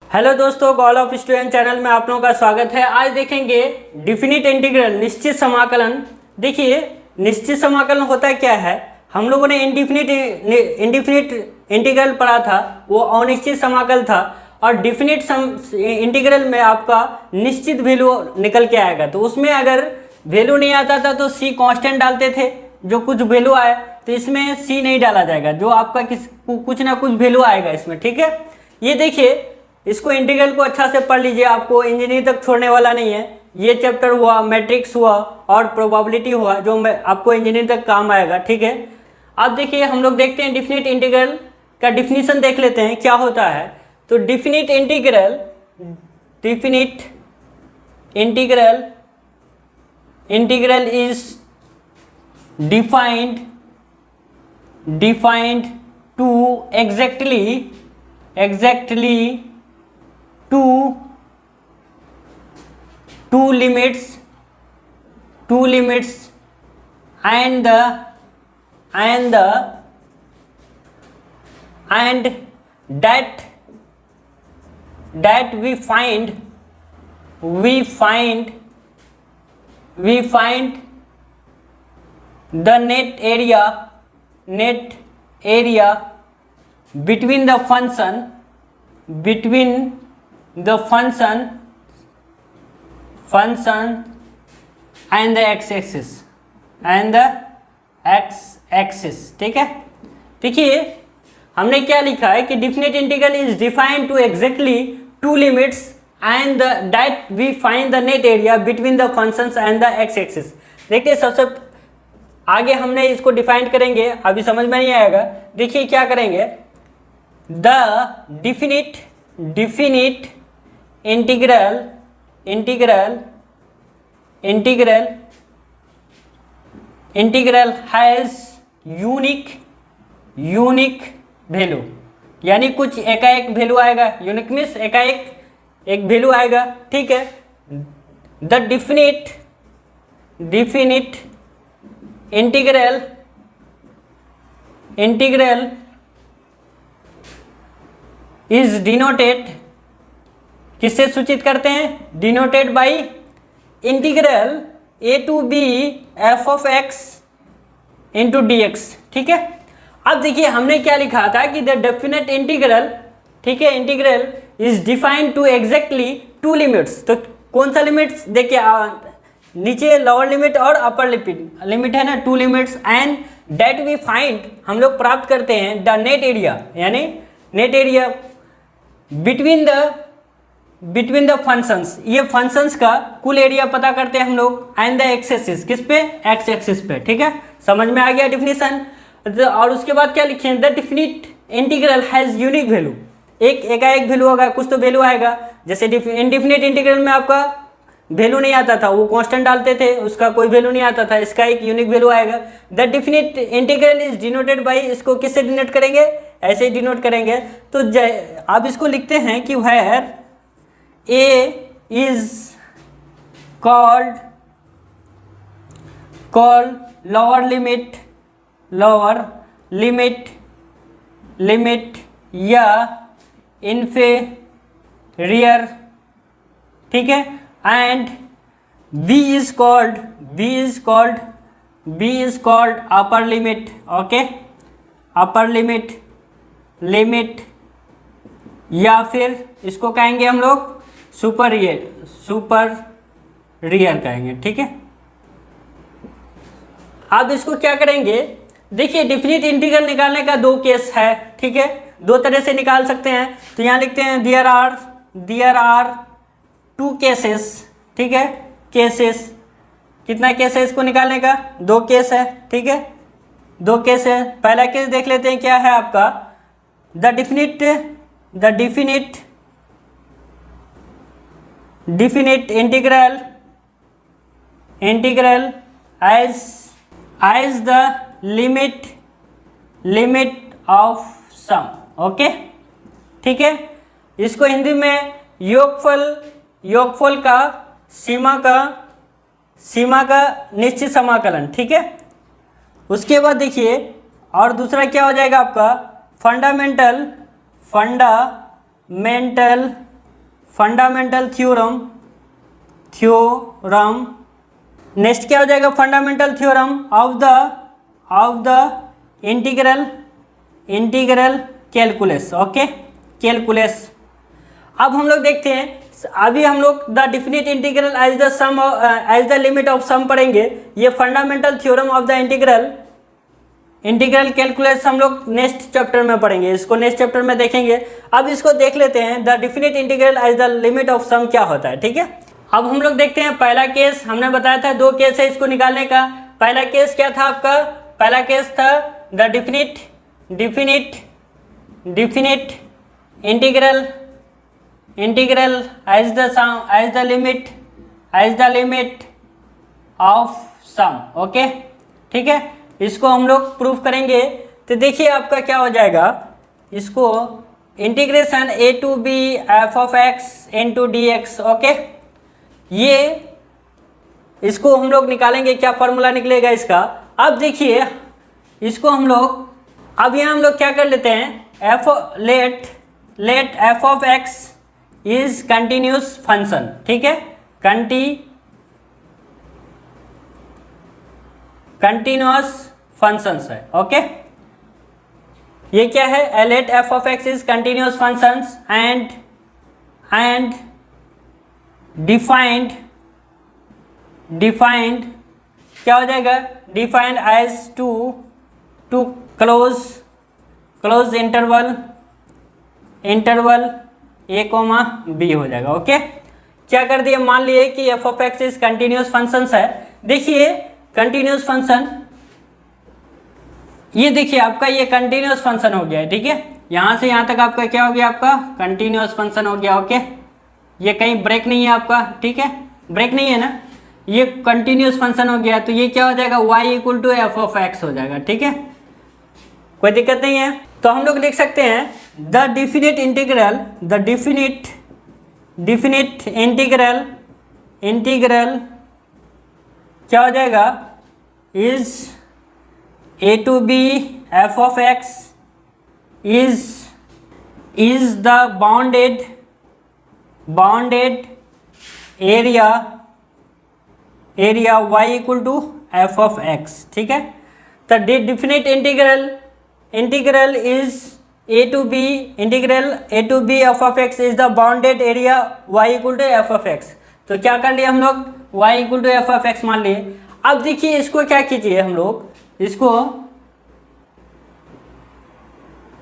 Hello दोस्तों, gall of student channel में आप लोगों का स्वागत है। आज देखेंगे डिफिनिट इंटीग्रल, निश्चित समाकलन। देखिए निश्चित समाकलन होता क्या है। हम लोगों ने इंडिफिनिट इंटीग्रल पढ़ा था, वो अनिश्चित समाकल था। और डिफिनिट इंटीग्रल में आपका निश्चित वैल्यू निकल के आएगा। तो उसमें अगर वैल्यू नहीं आता था तो सी कांस्टेंट डालते थे, जो कुछ वैल्यू आए। तो इसमें सी नहीं डाला जाएगा, जो आपका कुछ ना कुछ वैल्यू आएगा इसमें। ठीक है, ये देखिए, इसको इंटीग्रल को अच्छा से पढ़ लीजिए, आपको इंजीनियरिंग तक छोड़ने वाला नहीं है। ये चैप्टर हुआ, मैट्रिक्स हुआ और प्रोबेबिलिटी हुआ, जो आपको इंजीनियरिंग तक काम आएगा। ठीक है, अब देखिए हम लोग देखते हैं डिफिनिट इंटीग्रल का डिफिनीशन देख लेते हैं क्या होता है। तो definite integral is defined to exactly two limits and that we find the net area between the function and the x-axis। ठीक है, देखिए हमने क्या लिखा है कि definite integral is defined to exactly two limits and that we find the net area between the functions and the x-axis। देखिए सबसे आगे हमने इसको डिफाइन करेंगे, अभी समझ में नहीं आएगा। देखिए क्या करेंगे, the definite integral has unique value, यानी कुछ एकाएक वैल्यू आएगा। यूनिक मीन्स एकाएक एक वैल्यू आएगा। ठीक है, the definite integral is denoted, किससे सूचित करते हैं? Denoted by integral a to b f of x into dx। ठीक है, अब देखिए हमने क्या लिखा था कि द डेफिनेट इंटीग्रल, ठीक है, integral is defined to exactly two limits. तो कौन सा लिमिट्स? देखिए नीचे लोअर लिमिट और अपर लिमिट है ना, two limits and that we find, हम लोग प्राप्त करते हैं द नेट एरिया, यानी net area between the functions, ये फंक्शंस का कुल एरिया पता करते हैं हम लोग। एंड द एक्सेसिस, किस पे? एक्स एक्सिस पे। ठीक है, समझ में आ गया डिफिनीशन। और उसके बाद क्या लिखे? The definite integral has unique value, एक एकाएक वैल्यू होगा, कुछ तो वैल्यू आएगा। जैसे इनडिफिनिट इंटीग्रल में आपका वैल्यू नहीं आता था, वो कांस्टेंट डालते थे, उसका कोई वैल्यू नहीं आता था। इसका एक यूनिक वैल्यू आएगा। The definite integral is denoted by, इसको किससे डिनोट करेंगे? ऐसे ही डिनोट करेंगे। तो आप इसको लिखते हैं कि where A is called lower limit या inferior, ठीक है, and B is called upper limit। okay, upper limit या फिर इसको कहेंगे हम लोग सुपर रियर कहेंगे। ठीक है, अब इसको क्या करेंगे? देखिए डिफिनिट इंटीग्रल निकालने का दो केस है। ठीक है, दो तरह से निकाल सकते हैं। तो यहाँ लिखते हैं देयर आर टू केसेस। ठीक है, केसेस, कितना केस है इसको निकालने का? दो केस है। ठीक है, दो केस है। पहला केस देख लेते हैं, क्या है आपका? The definite integral as the limit of sum। Okay, ठीक है, इसको हिंदी में योगफल का सीमा का निश्चित समाकलन। ठीक है, उसके बाद देखिए और दूसरा क्या हो जाएगा आपका? फंडामेंटल फंडामेंटल थ्योरम नेक्स्ट क्या हो जाएगा, fundamental theorem of the integral calculus. Okay, calculus. अब हम लोग देखते हैं, अभी हम लोग the definite integral as the limit of sum पढ़ेंगे। ये fundamental theorem of the integral calculus हम लोग नेक्स्ट चैप्टर में पढ़ेंगे, इसको नेक्स्ट चैप्टर में देखेंगे। अब इसको देख लेते हैं, the definite integral as the limit of sum क्या होता है। ठीक है, अब हम लोग देखते हैं पहला केस, हमने बताया था 2 केस है इसको निकालने का। पहला केस क्या था आपका, पहला केस था the definite integral as the limit of sum. Okay, ठीक है, इसको हम लोग प्रूफ करेंगे। तो देखिए आपका क्या हो जाएगा, इसको integration a to b f of x into dx। Okay, ये इसको हम लोग निकालेंगे, क्या फॉर्मूला निकलेगा इसका। अब देखिए इसको हम लोग, अब यहाँ हम लोग क्या कर लेते हैं, let f of x is continuous function. ठीक है, कंटिन्यूस फंक्शंस है। ओके, ये क्या है, let f of x is continuous functions and defined क्या हो जाएगा, defined as to close interval a, b हो जाएगा। ओके, क्या कर दिया, मान लिए कि f of x is continuous functions है। देखिए कंटिन्यूस फंक्शन, ये देखिए आपका ये कंटिन्यूस फंक्शन हो गया है। ठीक है, यहाँ से यहाँ तक आपका क्या हो गया, आपका कंटिन्यूस फंक्शन हो गया। ओके, ये कहीं ब्रेक नहीं है आपका। ठीक है, ब्रेक नहीं है ना, ये कंटिन्यूस फंक्शन हो गया। तो ये क्या हो जाएगा, y equal to F of X हो जाएगा। ठीक है, कोई दिक्कत नहीं है। तो हम लोग लिख सकते हैं द डिफिनिट इंटीग्रल क्या हो जाएगा, is a to b f of x is the bounded area y equal to f of x। ठीक है, तो definite integral is integral a to b f of x is the bounded area y equal to f of x। तो क्या कर लिए हम लोग, y equal to f of x मान लिए। अब देखिए इसको क्या कीजिए हम लोग, इसको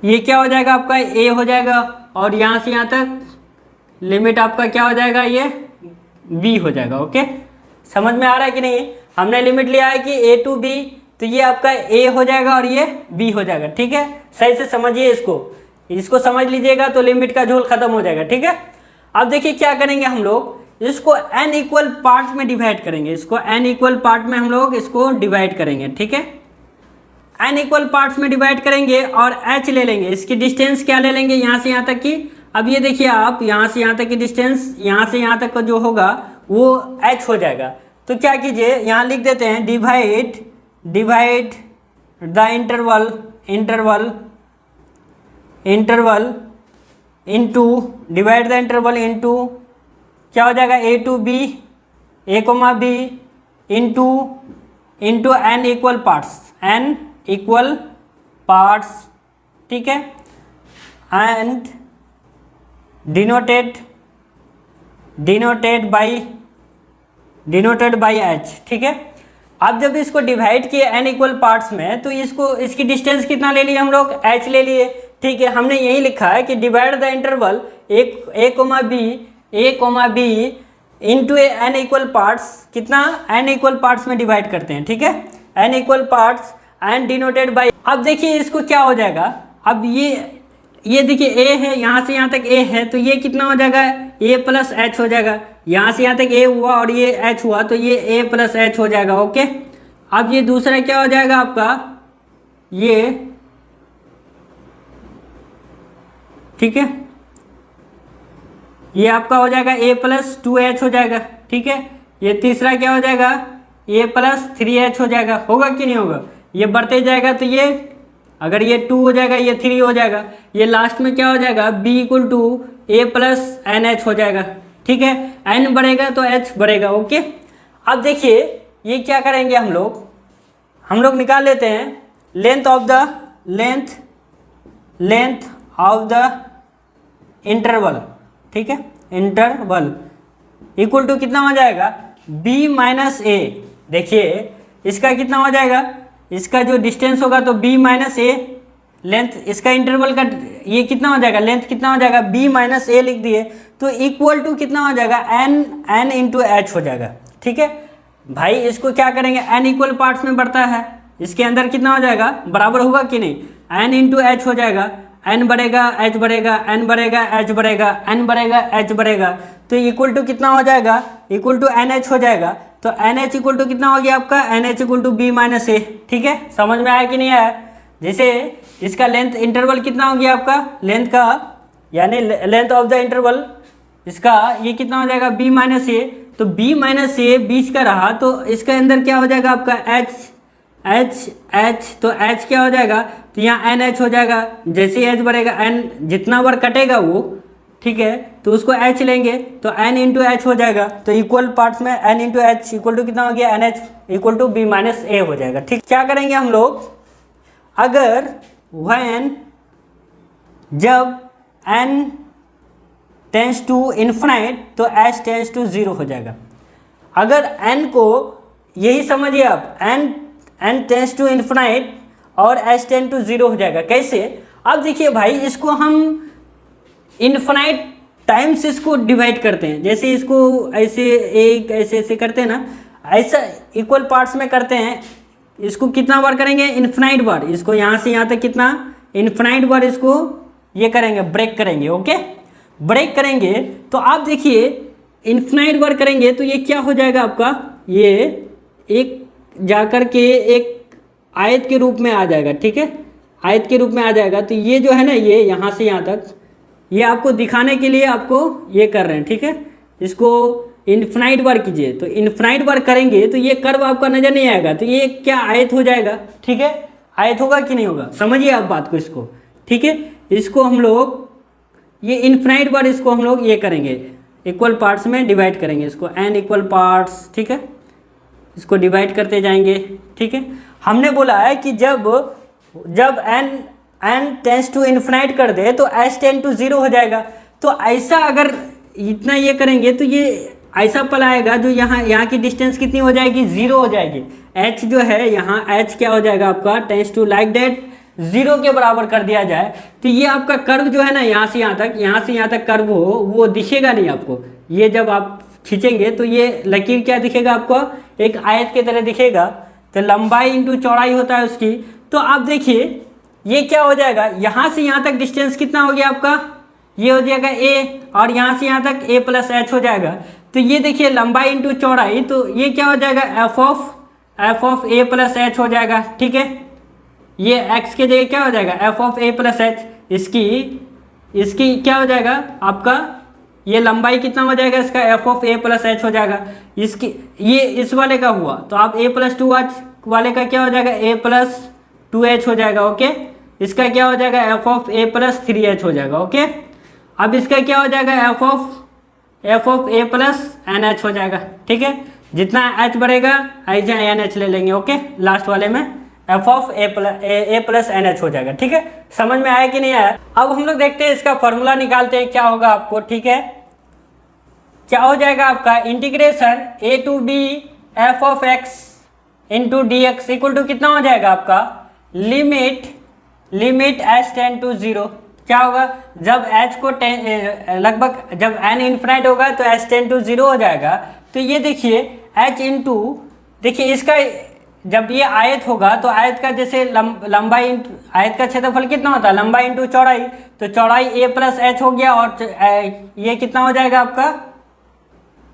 ये क्या हो जाएगा आपका, a हो जाएगा, और यहाँ से यहाँ तक लिमिट आपका क्या हो जाएगा, ये b हो जाएगा। ओके, समझ में आ रहा है कि नहीं, हमने लिमिट लिया है कि a to b, तो ये आपका a हो जाएगा और ये b हो जाएगा। ठीक है, सही से समझिए, इसको समझ लीजिएगा तो लिमिट का झोल खत्म हो जाएगा। ठीक है, अब देखिए क्या करेंगे हम लोग, इसको n इक्वल पार्ट में डिवाइड करेंगे, इसको n इक्वल पार्ट में हम लोग इसको डिवाइड करेंगे। ठीक है, n इक्वल पार्ट्स में डिवाइड करेंगे और h ले लेंगे, इसकी डिस्टेंस क्या ले लेंगे, यहाँ से यहाँ तक की। अब ये देखिए आप, यहाँ से यहाँ तक की डिस्टेंस, यहाँ से यहाँ तक का जो होगा वो h हो जाएगा। तो क्या कीजिए, यहाँ लिख देते हैं डिवाइड द इंटरवल इनटू क्या हो जाएगा, a to b into n equal parts. ठीक है, एंड डिनोटेड बाई h। ठीक है, अब जब इसको डिवाइड किए n इक्वल पार्ट्स में, तो इसकी डिस्टेंस कितना ले लिए हम लोग, h ले लिए। ठीक है, हमने यही लिखा है कि divide the interval a, b into n equal parts, कितना, n इक्वल पार्ट्स में डिवाइड करते हैं। ठीक है, n equal parts and denoted by. अब देखिए इसको क्या हो जाएगा, अब ये देखिए a है, यहाँ से यहाँ तक a है, तो ये कितना हो जाएगा, a प्लस h हो जाएगा। यहाँ से यहाँ तक a हुआ और ये h हुआ, तो ये a प्लस h हो जाएगा। ओके, अब ये दूसरा क्या हो जाएगा आपका, ये, ठीक है, ये आपका हो जाएगा a प्लस 2h हो जाएगा। ठीक है, ये तीसरा क्या हो जाएगा, a प्लस 3h हो जाएगा। होगा कि नहीं होगा, ये बढ़ते जाएगा तो ये अगर ये 2 हो जाएगा, ये 3 हो जाएगा, ये लास्ट में क्या हो जाएगा, b equal to a plus N H हो जाएगा। ठीक है, n बढ़ेगा तो h बढ़ेगा। ओके, अब देखिए ये क्या करेंगे हम लोग निकाल लेते हैं लेंथ ऑफ द इंटरवल। ठीक है, इंटरवल इक्वल टू कितना हो जाएगा, b माइनस ए। देखिए इसका कितना हो जाएगा, इसका जो डिस्टेंस होगा तो b माइनस ए, लेंथ इसका इंटरवल का ये कितना हो जाएगा, लेंथ कितना हो जाएगा, b माइनस ए लिख दिए, तो इक्वल टू कितना हो जाएगा, n इंटू एच हो जाएगा। ठीक है भाई, इसको क्या करेंगे, n इक्वल पार्ट्स में बढ़ता है, इसके अंदर कितना हो जाएगा, बराबर होगा कि नहीं, n इंटू एच हो जाएगा, n बढ़ेगा h बढ़ेगा, n बढ़ेगा h बढ़ेगा, n बढ़ेगा h बढ़ेगा, तो इक्वल टू कितना हो जाएगा, इक्वल टू एन एच हो जाएगा। तो एन एच इक्वल टू कितना हो गया आपका, n h equal to b minus a. ठीक है, समझ में आया कि नहीं आया। जैसे इसका लेंथ इंटरवल कितना हो गया आपका, लेंथ का यानी लेंथ ऑफ द इंटरवल इसका ये कितना हो जाएगा, b माइनस ए, तो b माइनस ए बीच का रहा, तो इसके अंदर क्या हो जाएगा आपका h, तो h क्या हो जाएगा, तो यहाँ एन एच हो जाएगा। जैसे h बढ़ेगा, n जितना बार कटेगा वो, ठीक है, तो उसको h लेंगे तो n इंटू एच हो जाएगा। तो इक्वल पार्ट्स में n into h equal to कितना हो गया, n h equal to b minus a हो जाएगा। ठीक, क्या करेंगे हम लोग, अगर when जब n टेंस टू इन्फिनाइट तो h टेंस टू 0 हो जाएगा। अगर n को यही समझिए आप, n टेंस टू इन्फिनाइट और h टेंस टू 0 हो जाएगा। कैसे, अब देखिए भाई, इसको हम इन्फिनाइट टाइम्स इसको डिवाइड करते हैं, जैसे इसको ऐसे एक ऐसे करते हैं ना, ऐसा इक्वल पार्ट्स में करते हैं। इसको कितना बार करेंगे, इन्फिनाइट बार, इसको यहाँ से यहाँ तक कितना, इन्फिनाइट बार इसको ये करेंगे, ब्रेक करेंगे। ओके, ब्रेक करेंगे तो आप देखिए इन्फिनाइट बार करेंगे तो ये क्या हो जाएगा आपका, ये एक जाकर के एक आयत के रूप में आ जाएगा। ठीक है, आयत के रूप में आ जाएगा। तो ये जो है ना, ये यहाँ से यहाँ तक, ये आपको दिखाने के लिए आपको ये कर रहे हैं। ठीक है, इसको इन्फिनाइट बार कीजिए, तो इन्फिनाइट बार करेंगे तो ये कर्व आपका नजर नहीं आएगा, तो ये क्या आयत हो जाएगा। ठीक है, आयत होगा कि नहीं होगा, समझिए आप बात को इसको। ठीक है, इसको हम लोग ये इन्फिनाइट बार इसको हम लोग ये करेंगे, इक्वल पार्ट्स में डिवाइड करेंगे इसको, n इक्वल पार्ट्स। ठीक है, इसको डिवाइड करते जाएंगे। ठीक है, हमने बोला है कि जब n टेंस टू इन्फिनाइट कर दे तो h टेंस टू 0 हो जाएगा। तो ऐसा अगर इतना ये करेंगे तो ये ऐसा पल आएगा जो यहाँ की डिस्टेंस कितनी हो जाएगी, 0 हो जाएगी। h जो है यहाँ h क्या हो जाएगा आपका, टेंस टू लाइक दैट 0 के बराबर कर दिया जाए, तो ये आपका कर्व जो है ना, यहाँ से यहाँ तक कर्व हो, वो दिखेगा नहीं आपको। ये जब आप खींचेंगे तो ये लकीर क्या दिखेगा आपको, एक आयत की तरह दिखेगा। तो लंबाई इंटू चौड़ाई होता है उसकी। तो आप देखिए ये क्या हो जाएगा, यहाँ से यहाँ तक डिस्टेंस कितना हो गया आपका, ये हो जाएगा a, और यहाँ से यहाँ तक a प्लस एच हो जाएगा। तो ये देखिए लंबाई इंटू चौड़ाई, तो ये क्या हो जाएगा, F of a plus H हो जाएगा। ठीक है, ये x के जगह क्या हो जाएगा, F of a plus H. इसकी क्या हो जाएगा आपका, ये लंबाई कितना हो जाएगा इसका, F of a plus H हो जाएगा। ये इस वाले का हुआ तो आप a प्लस 2h वाले का क्या हो जाएगा, a प्लस 2h हो जाएगा। ओके, इसका क्या हो जाएगा, F of a plus 3h हो जाएगा। ओके, अब इसका क्या हो जाएगा, F of a plus N H हो जाएगा। ठीक है, जितना h बढ़ेगा ऐसा एन एच ले लेंगे। ओके, लास्ट वाले में F of a plus N H हो जाएगा। ठीक है, समझ में आया कि नहीं आया। अब हम लोग देखते हैं इसका फॉर्मूला निकालते हैं, क्या होगा आपको। ठीक है, क्या हो जाएगा आपका, integration a to b F of x into D X equal to कितना हो जाएगा आपका, लिमिट h टेंड टू 0। क्या होगा, जब h को लगभग जब n इन्फिनाइट होगा तो h टेंड टू 0 हो जाएगा। तो ये देखिए h इंटू, देखिए इसका जब ये आयत होगा तो आयत का जैसे लंबाई, आयत का क्षेत्रफल कितना होता है, लंबाई इंटू चौड़ाई, तो चौड़ाई a प्लस एच हो गया, और ये कितना हो जाएगा आपका,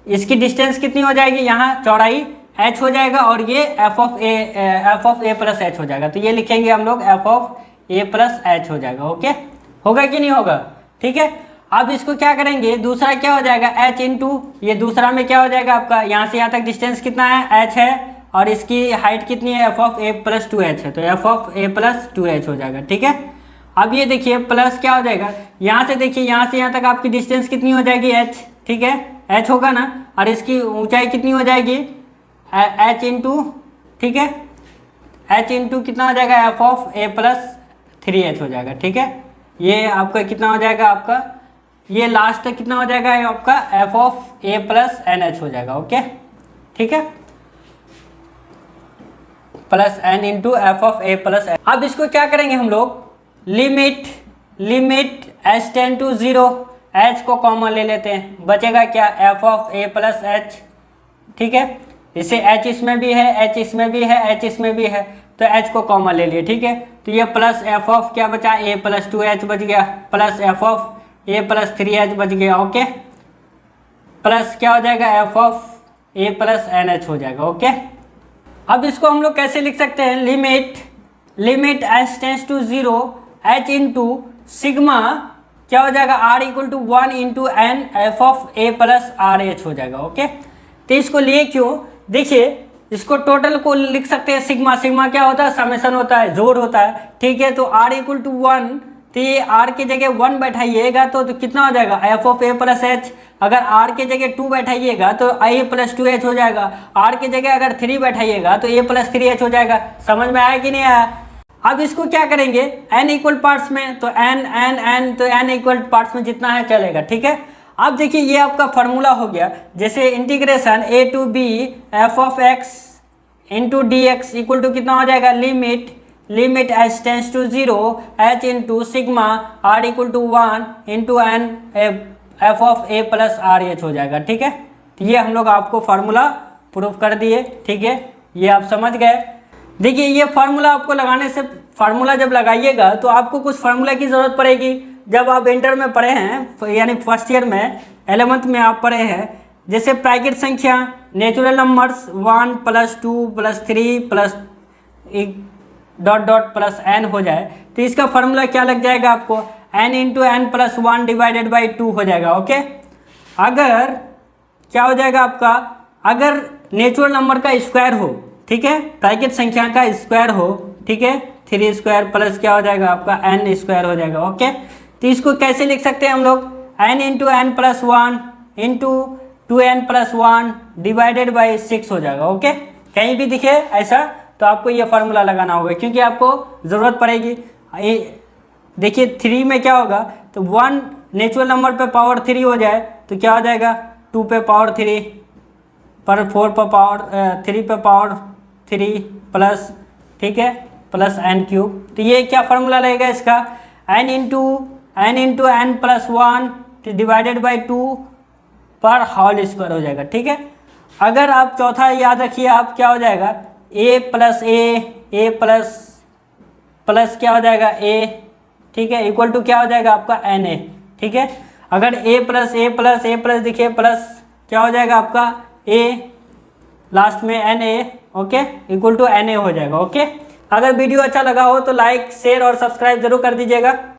इसकी डिस्टेंस कितनी हो जाएगी, यहाँ चौड़ाई h हो जाएगा, और ये F of a plus H हो जाएगा। तो ये लिखेंगे हम लोग F of a plus H हो जाएगा। ओके, होगा कि नहीं होगा। ठीक है, अब इसको क्या करेंगे, दूसरा क्या हो जाएगा, h इंटू, ये दूसरा में क्या हो जाएगा आपका, यहाँ से यहाँ तक डिस्टेंस कितना है, h है, और इसकी हाइट कितनी है, F of A plus 2h है, तो F of A plus 2h हो जाएगा। ठीक है, अब ये देखिए प्लस क्या हो जाएगा, यहाँ से देखिए यहाँ से यहाँ तक आपकी डिस्टेंस कितनी हो जाएगी, h। ठीक है, h होगा ना, और इसकी ऊंचाई कितनी हो जाएगी, h इंटू, ठीक है, h इंटू कितना हो जाएगा, F of A plus 3h हो जाएगा। ठीक है, ये आपका कितना हो जाएगा, आपका ये लास्ट तक कितना हो जाएगा, आपका F of A plus N H हो जाएगा। ओके, ठीक है, plus N into F of A plus N. अब इसको क्या करेंगे हम लोग, limit H tend to 0, H को कॉमन ले लेते हैं, बचेगा क्या, F of A plus H. ठीक है, इसे एच इसमें भी है, एच इसमें भी है, एच इसमें भी है, तो एच को कॉमन ले लिए। ठीक है, तो ये प्लस एफ ऑफ क्या बचा, ए प्लस 2h बच गया, plus F of A plus 3h बच गया। ओके, प्लस क्या हो जाएगा, F of A plus N H हो जाएगा। ओके, अब इसको हम लोग कैसे लिख सकते हैं, limit H tends to 0 H into sigma क्या हो जाएगा, R equal to 1 into N F of A plus R H हो जाएगा। ओके, तो इसको लिए क्यों, देखिए इसको टोटल को लिख सकते हैं सिग्मा, सिग्मा क्या होता है, समेशन होता है, जोड़ होता है। ठीक है, तो आर इक्वल टू 1, तो ये आर की जगह 1 बैठाइएगा तो कितना हो जाएगा, F of A plus H. अगर आर की जगह 2 बैठाइएगा तो ए प्लस 2h हो जाएगा, आर की जगह अगर 3 बैठाइएगा तो ए प्लस 3h हो जाएगा। समझ में आया कि नहीं आया। अब इसको क्या करेंगे, एन इक्वल पार्ट्स में, तो एन तो एन इक्वल पार्ट्स में जितना है चलेगा। ठीक है, अब देखिए ये आपका फार्मूला हो गया, जैसे integration A to B F of X into D X equal to कितना हो जाएगा, limit H tends to 0 H into sigma R equal to 1 into N F of A plus R H हो जाएगा। ठीक है, तो ये हम लोग आपको फार्मूला प्रूफ कर दिए। ठीक है, ये आप समझ गए। देखिए ये फार्मूला आपको लगाने से, फार्मूला जब लगाइएगा तो आपको कुछ फार्मूला की ज़रूरत पड़ेगी। जब आप इंटर में पढ़े हैं, यानी फर्स्ट ईयर में 11th में आप पढ़े हैं, जैसे प्राकृत संख्या, natural numbers 1 plus 2 plus 3 plus dot dot plus N हो जाए, तो इसका फार्मूला क्या लग जाएगा आपको, N into N plus 1 divided by 2 हो जाएगा। ओके, अगर क्या हो जाएगा आपका, अगर नेचुरल नंबर का स्क्वायर हो, ठीक है, प्राकृत संख्या का स्क्वायर हो, ठीक है, 3 स्क्वायर प्लस क्या हो जाएगा आपका एन स्क्वायर हो जाएगा। ओके, तो इसको कैसे लिख सकते हैं हम लोग, N into N plus 1 into 2n plus 1 divided by 6 हो जाएगा। ओके, कहीं भी दिखे ऐसा तो आपको ये फार्मूला लगाना होगा, क्योंकि आपको ज़रूरत पड़ेगी। देखिए 3 में क्या होगा, तो 1 नेचुरल नंबर पे पावर 3 हो जाए तो क्या हो जाएगा, 2 पे पावर 3 पर 4 पे पावर 3 पे पावर 3 प्लस, ठीक है, प्लस एन क्यूब। तो ये क्या फार्मूला रहेगा इसका, N into N plus 1 divided by 2 पर होल स्क्वायर हो जाएगा। ठीक है, अगर आप चौथा याद रखिए, आप क्या हो जाएगा, ए प्लस क्या हो जाएगा ए, ठीक है, इक्वल टू क्या हो जाएगा आपका एन ए। ठीक है, अगर ए प्लस देखिए प्लस क्या हो जाएगा आपका ए, लास्ट में N A, okay, equal to N A हो जाएगा। ओके, अगर वीडियो अच्छा लगा हो तो लाइक शेयर और सब्सक्राइब जरूर कर दीजिएगा।